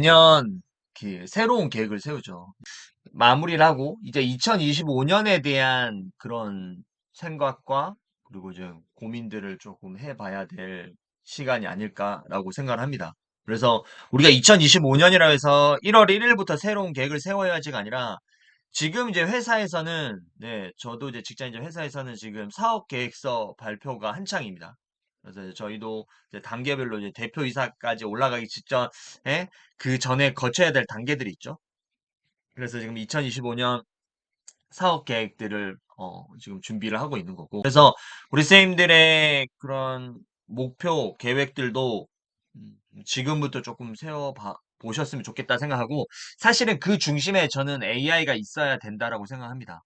매년 새로운 계획을 세우죠. 마무리를 하고 이제 2025년에 대한 그런 생각과 그리고 이제 고민들을 조금 해봐야 될 시간이 아닐까라고 생각을 합니다. 그래서 우리가 2025년이라 해서 1월 1일부터 새로운 계획을 세워야지가 아니라 지금 이제 회사에서는 네, 저도 이제 직장인 회사에서는 지금 사업 계획서 발표가 한창입니다. 그래서 이제 저희도 이제 단계별로 이제 대표이사까지 올라가기 직전에 그 전에 거쳐야 될 단계들이 있죠. 그래서 지금 2025년 사업 계획들을 지금 준비를 하고 있는 거고. 그래서 우리 쌤들의 그런 목표 계획들도 지금부터 조금 세워 보셨으면 좋겠다 생각하고 사실은 그 중심에 저는 AI가 있어야 된다라고 생각합니다.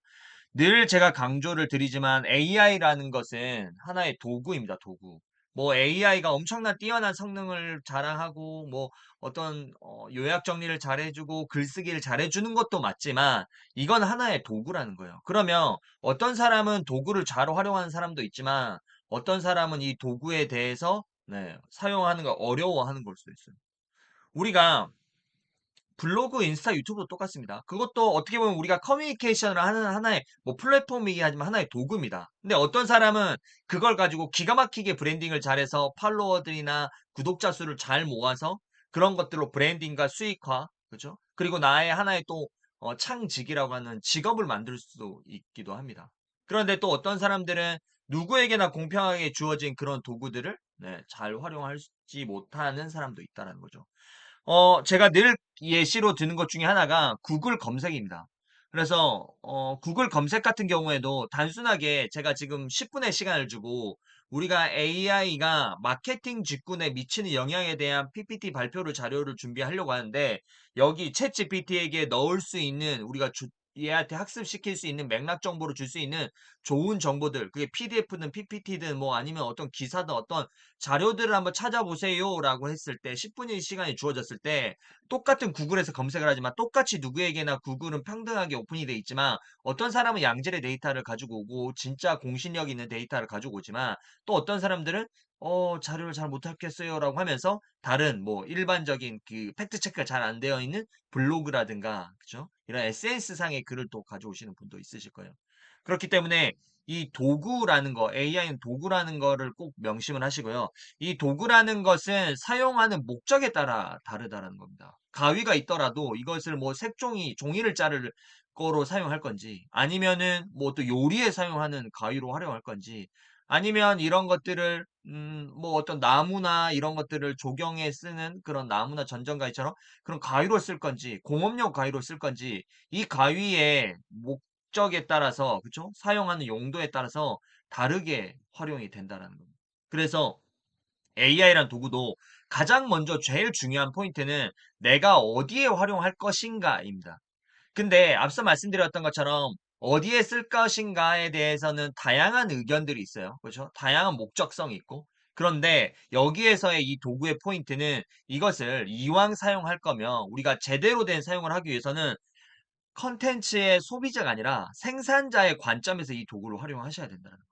늘 제가 강조를 드리지만 AI라는 것은 하나의 도구입니다, 도구. 뭐 AI가 엄청난 뛰어난 성능을 자랑하고 뭐 어떤 요약 정리를 잘해주고 글쓰기를 잘해주는 것도 맞지만 이건 하나의 도구라는 거예요. 그러면 어떤 사람은 도구를 잘 활용하는 사람도 있지만 어떤 사람은 이 도구에 대해서 네, 사용하는 걸 어려워하는 걸 수도 있어요. 우리가 블로그, 인스타, 유튜브도 똑같습니다. 그것도 어떻게 보면 우리가 커뮤니케이션을 하는 하나의 뭐 플랫폼이긴 하지만 하나의 도구입니다. 근데 어떤 사람은 그걸 가지고 기가 막히게 브랜딩을 잘해서 팔로워들이나 구독자 수를 잘 모아서 그런 것들로 브랜딩과 수익화, 그죠? 그리고 나의 하나의 또 창직이라고 하는 직업을 만들 수도 있기도 합니다. 그런데 또 어떤 사람들은 누구에게나 공평하게 주어진 그런 도구들을 네, 잘 활용하지 못하는 사람도 있다는 거죠. 제가 늘 예시로 드는 것 중에 하나가 구글 검색입니다. 그래서 구글 검색 같은 경우에도 단순하게 제가 지금 10분의 시간을 주고 우리가 AI가 마케팅 직군에 미치는 영향에 대한 PPT 발표를 자료를 준비하려고 하는데 여기 챗 GPT에게 넣을 수 있는 우리가 얘한테 학습시킬 수 있는 맥락 정보를 줄 수 있는 좋은 정보들 그게 PDF든 PPT든 뭐 아니면 어떤 기사든 어떤 자료들을 한번 찾아보세요라고 했을 때 10분의 시간이 주어졌을 때 똑같은 구글에서 검색을 하지만 똑같이 누구에게나 구글은 평등하게 오픈이 돼 있지만 어떤 사람은 양질의 데이터를 가지고 오고 진짜 공신력 있는 데이터를 가지고 오지만 또 어떤 사람들은 자료를 잘 못하겠어요라고 하면서 다른 뭐 일반적인 그 팩트 체크가 잘 안 되어 있는 블로그라든가 그죠? 이런 SNS 상의 글을 또 가져오시는 분도 있으실 거예요. 그렇기 때문에 이 도구라는 거, AI는 도구라는 거를 꼭 명심을 하시고요. 이 도구라는 것은 사용하는 목적에 따라 다르다는 겁니다. 가위가 있더라도 이것을 뭐 색종이, 종이를 자를 거로 사용할 건지, 아니면은 뭐 또 요리에 사용하는 가위로 활용할 건지, 아니면 이런 것들을, 뭐 어떤 나무나 이런 것들을 조경에 쓰는 그런 나무나 전전가위처럼 그런 가위로 쓸 건지, 공업용 가위로 쓸 건지, 이 가위의 목적에 따라서, 그쵸? 사용하는 용도에 따라서 다르게 활용이 된다는 겁니다. 그래서 AI란 도구도 가장 먼저 제일 중요한 포인트는 내가 어디에 활용할 것인가입니다. 근데 앞서 말씀드렸던 것처럼 어디에 쓸 것인가에 대해서는 다양한 의견들이 있어요. 그렇죠? 다양한 목적성이 있고. 그런데 여기에서의 이 도구의 포인트는 이것을 이왕 사용할 거면 우리가 제대로 된 사용을 하기 위해서는 컨텐츠의 소비자가 아니라 생산자의 관점에서 이 도구를 활용하셔야 된다는 거예요.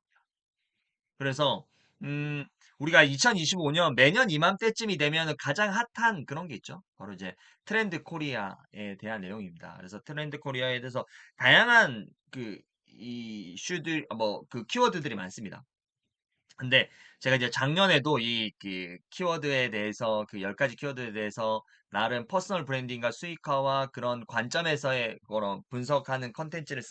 그래서 음, 우리가 2025년 매년 이맘때쯤이 되면 가장 핫한 그런 게 있죠. 바로 이제 트렌드 코리아에 대한 내용입니다. 그래서 트렌드 코리아에 대해서 다양한 그 이슈들 뭐 그 키워드들이 많습니다. 근데 제가 이제 작년에도 이 그 키워드에 대해서 그 10가지 키워드에 대해서 나름 퍼스널 브랜딩과 수익화와 그런 관점에서의 그런 분석하는 컨텐츠를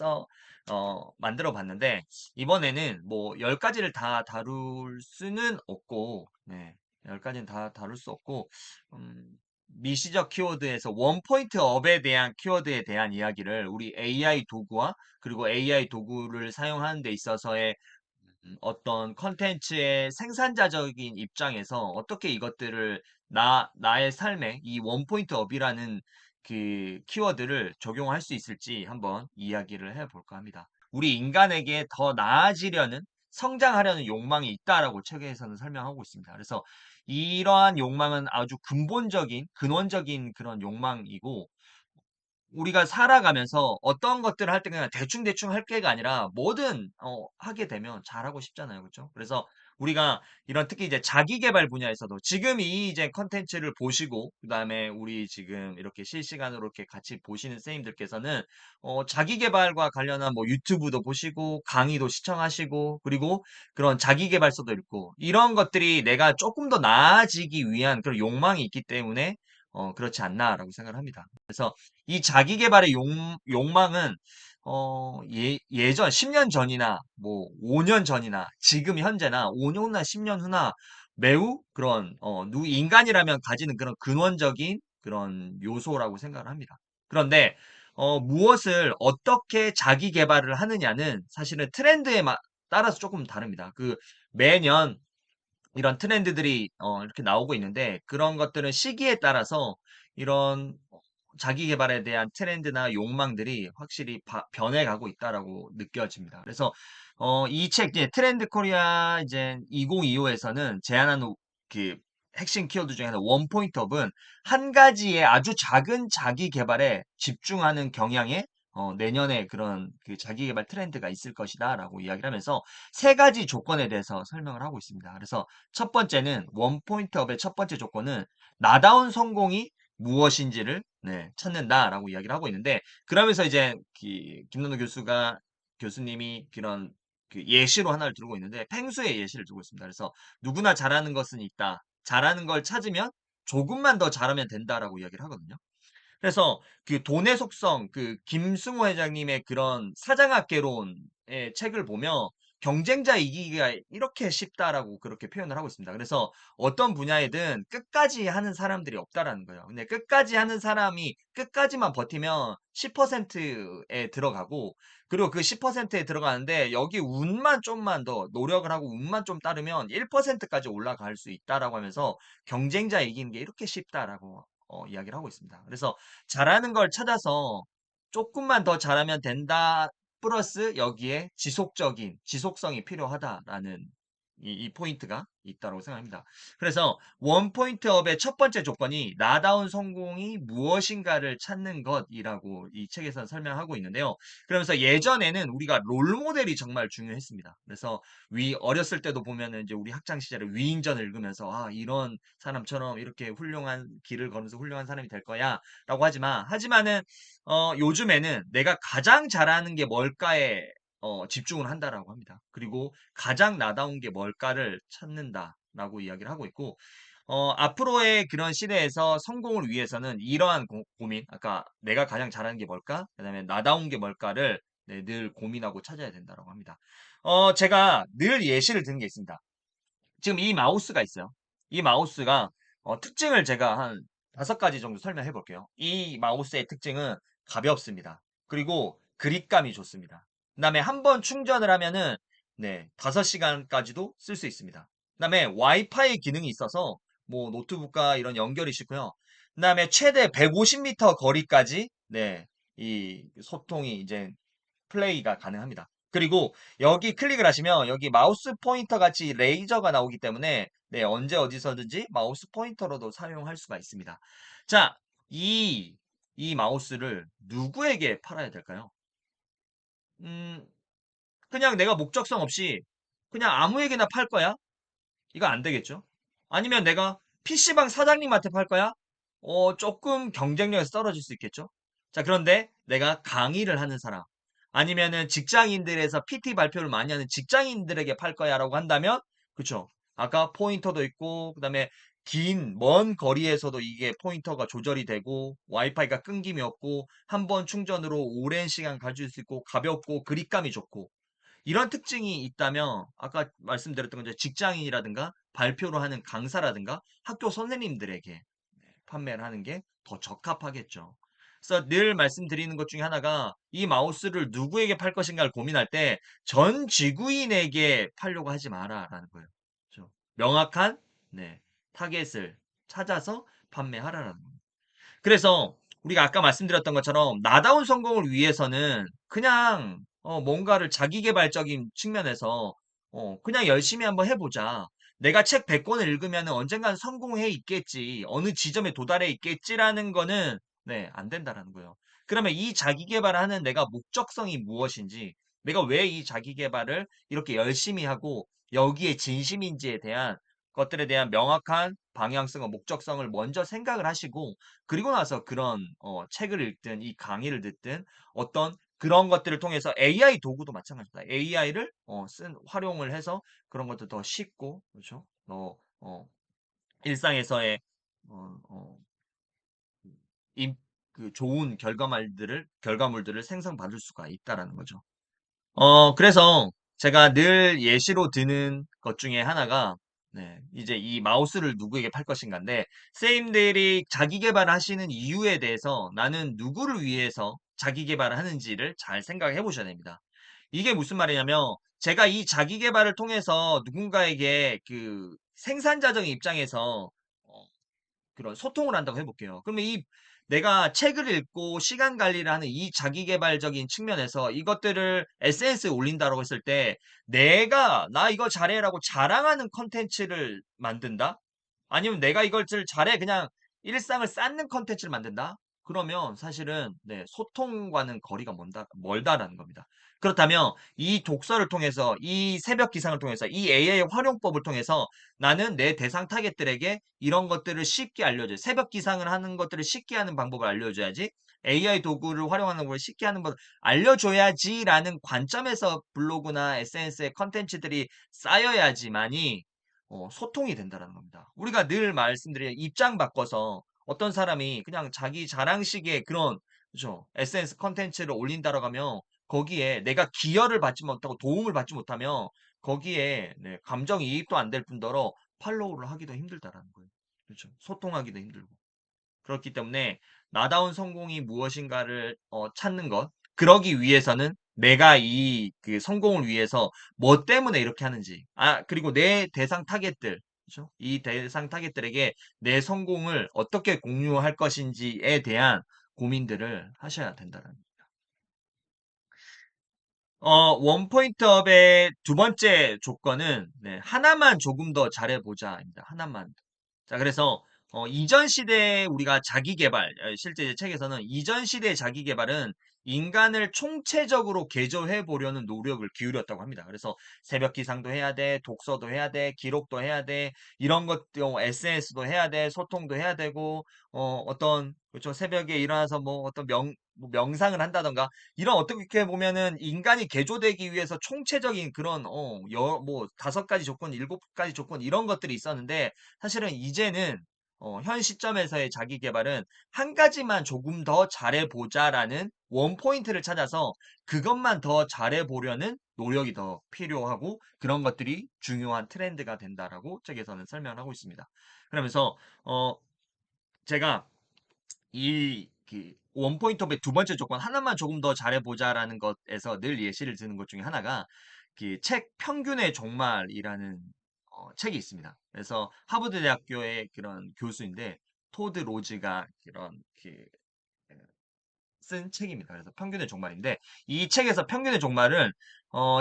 만들어 봤는데 이번에는 뭐 10가지를 다 다룰 수는 없고 네. 10가지는 다 다룰 수 없고 음 미시적 키워드에서 원 포인트 업에 대한 키워드에 대한 이야기를 우리 AI 도구와 그리고 AI 도구를 사용하는 데 있어서의 어떤 컨텐츠의 생산자적인 입장에서 어떻게 이것들을 나의 삶에 이 원포인트 업이라는 그 키워드를 적용할 수 있을지 한번 이야기를 해볼까 합니다. 우리 인간에게 더 나아지려는 성장하려는 욕망이 있다라고 책에서는 설명하고 있습니다. 그래서 이러한 욕망은 아주 근본적인, 근원적인 그런 욕망이고 우리가 살아가면서 어떤 것들을 할 때 그냥 대충대충 할 게가 아니라 뭐든 하게 되면 잘하고 싶잖아요. 그렇죠? 그래서 우리가 이런 특히 이제 자기 개발 분야에서도 지금 이 이제 컨텐츠를 보시고 그다음에 우리 지금 이렇게 실시간으로 이렇게 같이 보시는 선생님들께서는 자기 개발과 관련한 뭐 유튜브도 보시고 강의도 시청하시고 그리고 그런 자기 개발서도 읽고 이런 것들이 내가 조금 더 나아지기 위한 그런 욕망이 있기 때문에 그렇지 않나라고 생각을 합니다. 그래서 이 자기 개발의 욕망은 예전 10년 전이나 뭐 5년 전이나 지금 현재나 5년 후나 10년 후나 매우 그런 인간이라면 가지는 그런 근원적인 그런 요소라고 생각을 합니다. 그런데 무엇을 어떻게 자기 개발을 하느냐는 사실은 트렌드에 따라서 조금 다릅니다. 그 매년 이런 트렌드들이 이렇게 나오고 있는데 그런 것들은 시기에 따라서 이런 자기 개발에 대한 트렌드나 욕망들이 확실히 변해가고 있다라고 느껴집니다. 그래서 이 책 이제 트렌드 코리아 이제 2025에서는 제안한 그 핵심 키워드 중에 하나 원 포인트업은 한 가지의 아주 작은 자기 개발에 집중하는 경향에 내년에 그런 그 자기 개발 트렌드가 있을 것이다라고 이야기를 하면서 세 가지 조건에 대해서 설명을 하고 있습니다. 그래서 첫 번째는 원 포인트업의 첫 번째 조건은 나다운 성공이 무엇인지를 찾는다라고 이야기를 하고 있는데 그러면서 이제 김남도 교수님이 그런 그 예시로 하나를 들고 있는데 펭수의 예시를 들고 있습니다. 그래서 누구나 잘하는 것은 있다. 잘하는 걸 찾으면 조금만 더 잘하면 된다라고 이야기를 하거든요. 그래서 그 돈의 속성, 그 김승호 회장님의 그런 사장학개론의 책을 보면 경쟁자 이기기가 이렇게 쉽다라고 그렇게 표현을 하고 있습니다. 그래서 어떤 분야에든 끝까지 하는 사람들이 없다라는 거예요. 근데 끝까지 하는 사람이 끝까지만 버티면 10%에 들어가고 그리고 그 10%에 들어가는데 여기 운만 좀만 더 노력을 하고 운만 좀 따르면 1%까지 올라갈 수 있다라고 하면서 경쟁자 이기는 게 이렇게 쉽다라고 이야기를 하고 있습니다. 그래서 잘하는 걸 찾아서 조금만 더 잘하면 된다. 플러스 여기에 지속성이 필요하다라는 이 포인트가 있다고 생각합니다. 그래서 원 포인트업의 첫 번째 조건이 나다운 성공이 무엇인가를 찾는 것이라고 이 책에서 설명하고 있는데요. 그러면서 예전에는 우리가 롤 모델이 정말 중요했습니다. 그래서 어렸을 때도 보면은 이제 우리 학창 시절에 위인전을 읽으면서 아, 이런 사람처럼 이렇게 훌륭한 길을 걸으면서 훌륭한 사람이 될 거야라고 하지만은 요즘에는 내가 가장 잘하는 게 뭘까에 집중을 한다라고 합니다. 그리고 가장 나다운 게 뭘까를 찾는다라고 이야기를 하고 있고, 앞으로의 그런 시대에서 성공을 위해서는 이러한 고민, 아까 내가 가장 잘하는 게 뭘까? 그다음에 나다운 게 뭘까를 늘 고민하고 찾아야 된다라고 합니다. 제가 늘 예시를 드는 게 있습니다. 지금 이 마우스가 있어요. 이 마우스가 특징을 제가 한 5가지 정도 설명해 볼게요. 이 마우스의 특징은 가볍습니다. 그리고 그립감이 좋습니다. 그다음에 한 번 충전을 하면은 5시간까지도 쓸 수 있습니다. 그다음에 와이파이 기능이 있어서 뭐 노트북과 이런 연결이 쉽고요. 그다음에 최대 150m 거리까지 이 소통이 이제 플레이가 가능합니다. 그리고 여기 클릭을 하시면 여기 마우스 포인터 같이 레이저가 나오기 때문에 언제 어디서든지 마우스 포인터로도 사용할 수가 있습니다. 자, 이 마우스를 누구에게 팔아야 될까요? 음, 그냥 내가 목적성 없이 그냥 아무에게나 팔 거야? 이거 안 되겠죠? 아니면 내가 PC방 사장님한테 팔 거야? 조금 경쟁력에서 떨어질 수 있겠죠? 자, 그런데 내가 강의를 하는 사람, 아니면은 직장인들에서 PT 발표를 많이 하는 직장인들에게 팔 거야라고 한다면, 그쵸? 아까 포인터도 있고, 그 다음에 먼 거리에서도 이게 포인터가 조절이 되고, 와이파이가 끊김이 없고, 한 번 충전으로 오랜 시간 가질 수 있고, 가볍고, 그립감이 좋고, 이런 특징이 있다면 아까 말씀드렸던 것처럼 직장인이라든가 발표를 하는 강사라든가 학교 선생님들에게 판매를 하는 게 더 적합하겠죠. 그래서 늘 말씀드리는 것 중에 하나가 이 마우스를 누구에게 팔 것인가를 고민할 때 전 지구인에게 팔려고 하지 마라라는 거예요. 그렇죠? 명확한 타겟을 찾아서 판매하라라는 거예요. 그래서 우리가 아까 말씀드렸던 것처럼 나다운 성공을 위해서는 그냥 뭔가를 자기계발적인 측면에서 그냥 열심히 한번 해보자. 내가 책 100권을 읽으면 언젠간 성공해 있겠지. 어느 지점에 도달해 있겠지라는 거는 안 된다라는 거예요. 그러면 이 자기계발을 하는 내가 목적성이 무엇인지, 내가 왜 이 자기계발을 이렇게 열심히 하고 여기에 진심인지에 대한 것들에 대한 명확한 방향성과 목적성을 먼저 생각을 하시고 그리고 나서 그런 책을 읽든 이 강의를 듣든 어떤 그런 것들을 통해서 AI 도구도 마찬가지입니다. AI를 활용을 해서 그런 것도 더 쉽고 그렇죠? 더 일상에서의 어, 어, 임, 그 좋은 결과물들을 생성받을 수가 있다라는 거죠. 그래서 제가 늘 예시로 드는 것 중에 하나가, 네, 이제 이 마우스를 누구에게 팔 것인가인데, 선생님들이 자기 개발을 하시는 이유에 대해서 나는 누구를 위해서 자기 개발을 하는지를 잘 생각해 보셔야 됩니다. 이게 무슨 말이냐면, 제가 이 자기 개발을 통해서 누군가에게 그 생산자적인 입장에서 그런 소통을 한다고 해볼게요. 그러면 이 내가 책을 읽고 시간 관리를 하는 이 자기계발적인 측면에서 이것들을 SNS에 올린다고 했을 때 내가 나 이거 잘해라고 자랑하는 컨텐츠를 만든다? 아니면 내가 이걸 잘해 그냥 일상을 쌓는 컨텐츠를 만든다? 그러면 사실은 네, 소통과는 거리가 멀다라는 겁니다. 그렇다면 이 독서를 통해서 이 새벽 기상을 통해서 이 AI 활용법을 통해서 나는 내 대상 타겟들에게 이런 것들을 쉽게 알려줘요. 새벽 기상을 하는 것들을 쉽게 하는 방법을 알려줘야지. AI 도구를 활용하는 걸 쉽게 하는 걸 알려줘야지라는 관점에서 블로그나 SNS의 컨텐츠들이 쌓여야지만이 소통이 된다는 겁니다. 우리가 늘 말씀드린 입장 바꿔서 어떤 사람이 그냥 자기 자랑식의 그런 그죠? SNS 컨텐츠를 올린다라고 하면 거기에 내가 기여를 받지 못하고 도움을 받지 못하면 거기에 네, 감정이입도 안 될 뿐더러 팔로우를 하기도 힘들다라는 거예요. 그렇죠. 소통하기도 힘들고. 그렇기 때문에 나다운 성공이 무엇인가를 찾는 것. 그러기 위해서는 내가 이 그 성공을 위해서 뭐 때문에 이렇게 하는지. 그리고 내 대상 타겟들. 그렇죠? 이 대상 타겟들에게 내 성공을 어떻게 공유할 것인지에 대한 고민들을 하셔야 된다는 원포인트업의 두 번째 조건은 네, 하나만 조금 더 잘해보자입니다. 하나만. 자, 그래서 이전 시대에 우리가 자기 개발, 실제 이제 책에서는 이전 시대의 자기 개발은 인간을 총체적으로 개조해 보려는 노력을 기울였다고 합니다. 그래서 새벽 기상도 해야 돼, 독서도 해야 돼, 기록도 해야 돼, 이런 것들 SNS도 해야 돼, 소통도 해야 되고 어떤 그렇죠 새벽에 일어나서 뭐 어떤 뭐 명상을 한다던가 이런 어떻게 보면은 인간이 개조되기 위해서 총체적인 그런 뭐 5가지 조건, 7가지 조건 이런 것들이 있었는데 사실은 이제는 현 시점에서의 자기 개발은 한 가지만 조금 더 잘해보자라는 원포인트를 찾아서 그것만 더 잘해보려는 노력이 더 필요하고 그런 것들이 중요한 트렌드가 된다라고 책에서는 설명을 하고 있습니다. 그러면서 어, 제가 그 원포인트업의 두 번째 조건 하나만 조금 더 잘해보자라는 것에서 늘 예시를 드는 것 중에 하나가 그 책 평균의 종말이라는 책이 있습니다. 그래서 하버드 대학교의 그런 교수인데 토드 로즈가 그런 쓴 책입니다. 그래서 평균의 종말인데 이 책에서 평균의 종말은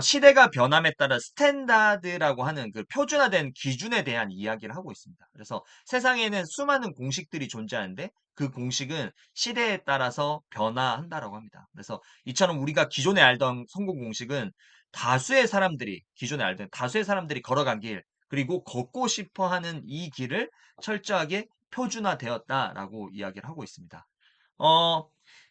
시대가 변함에 따라 스탠다드라고 하는 그 표준화된 기준에 대한 이야기를 하고 있습니다. 그래서 세상에는 수많은 공식들이 존재하는데 그 공식은 시대에 따라서 변화한다라고 합니다. 그래서 이처럼 우리가 기존에 알던 성공 공식은 기존에 알던 다수의 사람들이 걸어간 길, 그리고 걷고 싶어 하는 이 길을 철저하게 표준화되었다라고 이야기를 하고 있습니다. 어,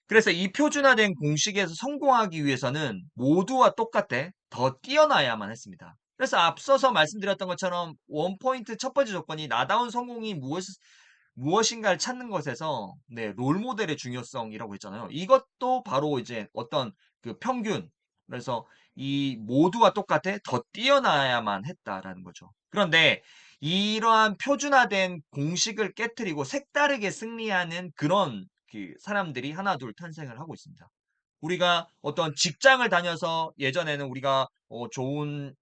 그래서 이 표준화된 공식에서 성공하기 위해서는 모두와 똑같아 더 뛰어나야만 했습니다. 그래서 앞서서 말씀드렸던 것처럼 원포인트 첫 번째 조건이 나다운 성공이 무엇인가를 찾는 것에서 네, 롤모델의 중요성이라고 했잖아요. 이것도 바로 이제 어떤 그 평균, 그래서 이 모두와 똑같아 더 뛰어나야만 했다라는 거죠. 그런데 이러한 표준화된 공식을 깨뜨리고 색다르게 승리하는 그런 그 사람들이 하나 둘 탄생을 하고 있습니다. 우리가 어떤 직장을 다녀서 예전에는 우리가 좋은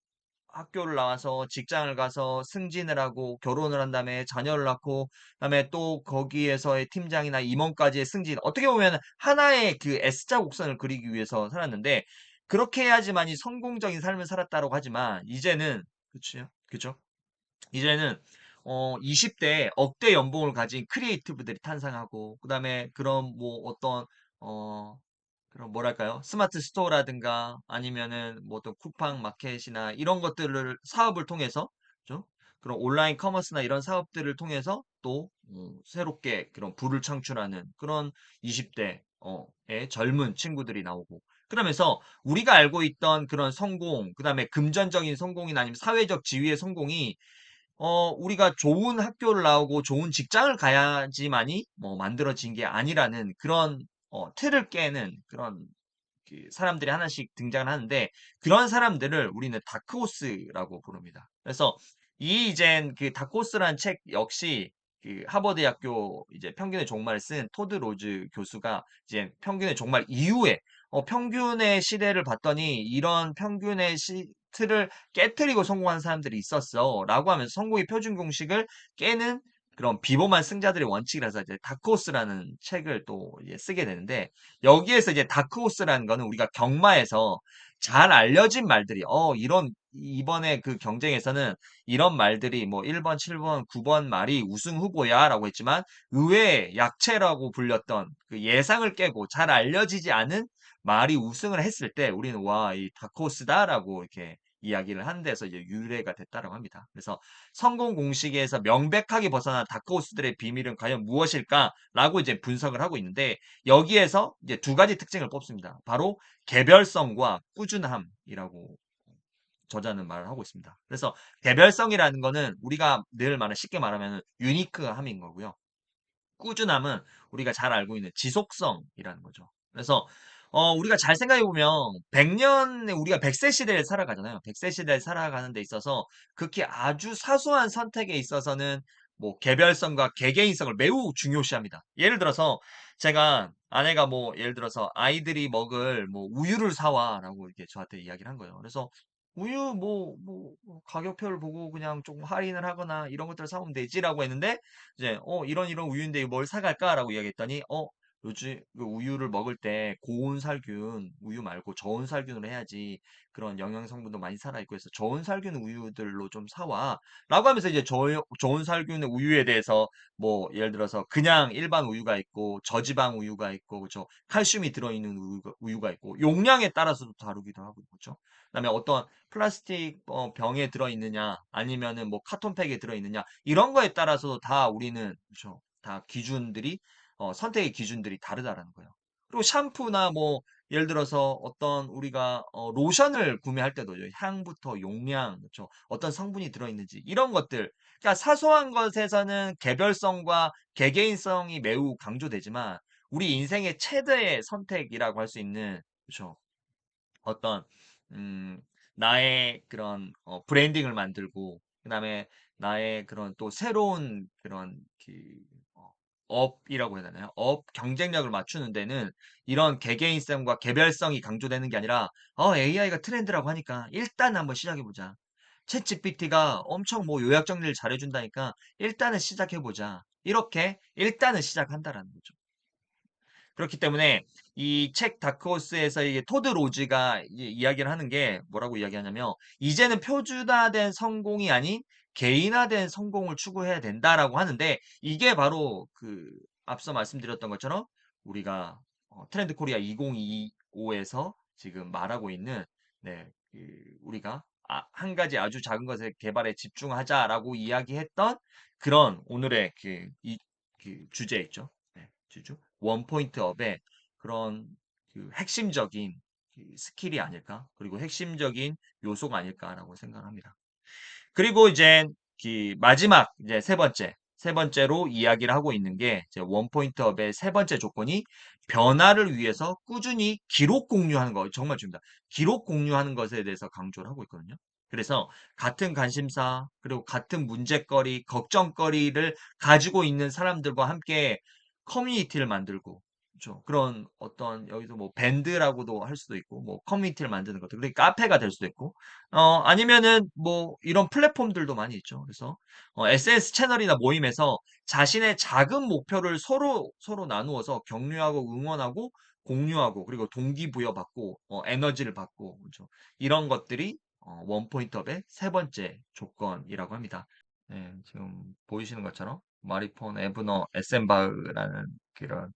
학교를 나와서 직장을 가서 승진을 하고 결혼을 한 다음에 자녀를 낳고 그다음에 또 거기에서의 팀장이나 임원까지의 승진 어떻게 보면 하나의 그 S자 곡선을 그리기 위해서 살았는데 그렇게 해야지만이 성공적인 삶을 살았다고 하지만 이제는 그렇죠 그죠 이제는 20대에 억대 연봉을 가진 크리에이티브들이 탄생하고 그다음에 그런 뭐 어떤 어 그런 뭐랄까요? 스마트 스토어라든가 아니면은 뭐 또 쿠팡 마켓이나 이런 것들을 사업을 통해서 그죠? 그런 온라인 커머스나 이런 사업들을 통해서 또 새롭게 그런 부를 창출하는 그런 20대의 젊은 친구들이 나오고 그러면서 우리가 알고 있던 그런 성공, 그다음에 금전적인 성공이나 아니면 사회적 지위의 성공이 우리가 좋은 학교를 나오고 좋은 직장을 가야지만이 뭐 만들어진 게 아니라는 그런 틀을 깨는 그런 그 사람들이 하나씩 등장을 하는데 그런 사람들을 우리는 다크호스라고 부릅니다. 그래서 이 이젠 그 다크호스라는 책 역시 그 하버드대학교 이제 평균의 종말을 쓴 토드 로즈 교수가 이제 평균의 종말 이후에 평균의 시대를 봤더니 이런 평균의 틀을 깨뜨리고 성공한 사람들이 있었어라고 하면서 성공의 표준 공식을 깨는 그런 비범한 승자들의 원칙이라서 이제 다크호스라는 책을 또 이제 쓰게 되는데 여기에서 이제 다크호스라는 거는 우리가 경마에서 잘 알려진 말들이 이런 이번에 그 경쟁에서는 이런 말들이 뭐 1번, 7번, 9번 말이 우승 후보야라고 했지만 의외의 약체라고 불렸던 그 예상을 깨고 잘 알려지지 않은 말이 우승을 했을 때 우리는 와, 이 다크호스다라고 이렇게 이야기를 하는 데서 이제 유래가 됐다라고 합니다. 그래서 성공 공식에서 명백하게 벗어난 다크호스들의 비밀은 과연 무엇일까라고 이제 분석을 하고 있는데 여기에서 이제 두 가지 특징을 뽑습니다. 바로 개별성과 꾸준함이라고 저자는 말을 하고 있습니다. 그래서 개별성이라는 거는 우리가 늘 말하는 쉽게 말하면 유니크함인 거고요. 꾸준함은 우리가 잘 알고 있는 지속성이라는 거죠. 그래서 우리가 잘 생각해 보면 100년 우리가 100세 시대를 살아가잖아요. 100세 시대를 살아가는 데 있어서 극히 아주 사소한 선택에 있어서는 뭐 개별성과 개개인성을 매우 중요시합니다. 예를 들어서 제가 아내가 뭐 예를 들어서 아이들이 먹을 뭐 우유를 사와라고 이렇게 저한테 이야기를 한 거예요. 그래서 우유 뭐 가격표를 보고 그냥 좀 할인을 하거나 이런 것들을 사오면 되지라고 했는데 이제 이런 우유인데 뭘 사갈까라고 이야기했더니 요즘 그 우유를 먹을 때 고온 살균 우유 말고 저온 살균으로 해야지 그런 영양 성분도 많이 살아 있고 해서 저온 살균 우유들로 좀 사와라고 하면서 이제 저온 살균 우유에 대해서 뭐 예를 들어서 그냥 일반 우유가 있고 저지방 우유가 있고 그죠 칼슘이 들어있는 우유가 있고 용량에 따라서도 다르기도 하고 그렇죠. 그다음에 어떤 플라스틱 병에 들어있느냐 아니면은 뭐 카톤팩에 들어있느냐 이런 거에 따라서도 다 우리는 그렇죠. 다 기준들이 선택의 기준들이 다르다라는 거예요. 그리고 샴푸나 뭐 예를 들어서 어떤 우리가 로션을 구매할 때도 향부터 용량 그렇죠. 어떤 성분이 들어있는지 이런 것들 그러니까 사소한 것에서는 개별성과 개개인성이 매우 강조되지만 우리 인생의 최대의 선택이라고 할 수 있는 그렇죠. 어떤 음, 나의 그런 브랜딩을 만들고 그다음에 나의 그런 또 새로운 그런 그 어, 업이라고 해야 되나요? 업 경쟁력을 맞추는 데는 이런 개개인성과 개별성이 강조되는 게 아니라 AI가 트렌드라고 하니까 일단 한번 시작해 보자. 챗GPT가 엄청 뭐 요약 정리를 잘해준다니까 일단은 시작해 보자. 이렇게 일단은 시작한다라는 거죠. 그렇기 때문에 이 책 다크호스에서 이게 토드 로즈가 이야기를 하는 게 뭐라고 이야기하냐면 이제는 표준화된 성공이 아닌 개인화된 성공을 추구해야 된다라고 하는데 이게 바로 그 앞서 말씀드렸던 것처럼 우리가 트렌드 코리아 2025에서 지금 말하고 있는 네, 그 우리가 한 가지 아주 작은 것의 개발에 집중하자라고 이야기했던 그런 오늘의 그 주제 있죠. 네, 주주. 원 포인트 업의 그런 그 핵심적인 그 스킬이 아닐까? 그리고 핵심적인 요소가 아닐까라고 생각합니다. 그리고 이제 그 마지막 이제 세 번째로 이야기를 하고 있는 게 이제 원 포인트 업의 세 번째 조건이 변화를 위해서 꾸준히 기록 공유하는 거 정말 중요합니다. 기록 공유하는 것에 대해서 강조를 하고 있거든요. 그래서 같은 관심사 그리고 같은 문제거리, 걱정거리를 가지고 있는 사람들과 함께 커뮤니티를 만들고 그렇죠. 그런 어떤 여기서 뭐 밴드라고도 할 수도 있고 뭐 커뮤니티를 만드는 것도 그리고 카페가 될 수도 있고 아니면은 뭐 이런 플랫폼들도 많이 있죠. 그래서 SNS 채널이나 모임에서 자신의 작은 목표를 서로 나누어서 격려하고 응원하고 공유하고 그리고 동기부여받고 에너지를 받고 그렇죠. 이런 것들이 원포인트업의 세 번째 조건이라고 합니다. 네, 지금 보이시는 것처럼 마리폰 에브너 에센바흐라는 그런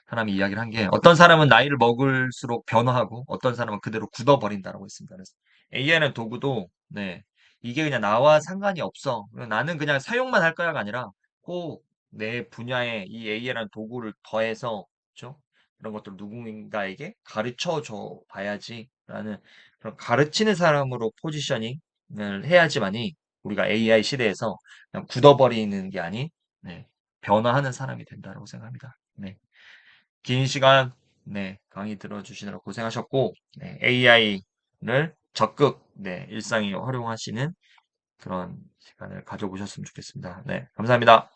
사람이 이야기를 한 게 어떤 사람은 나이를 먹을수록 변화하고 어떤 사람은 그대로 굳어버린다라고 했습니다. 그래서 AI는 도구도 네, 이게 그냥 나와 상관이 없어. 나는 그냥 사용만 할 거야가 아니라 꼭 내 분야에 이 AI라는 도구를 더해서 그죠? 그런 것들 누군가에게 가르쳐 줘 봐야지라는 그런 가르치는 사람으로 포지셔닝을 해야지만이 우리가 AI 시대에서 그냥 굳어버리는 게 아닌 네, 변화하는 사람이 된다고 생각합니다. 네. 긴 시간 네, 강의 들어주시느라 고생하셨고 AI를 적극 일상에 활용하시는 그런 시간을 가져보셨으면 좋겠습니다. 네, 감사합니다.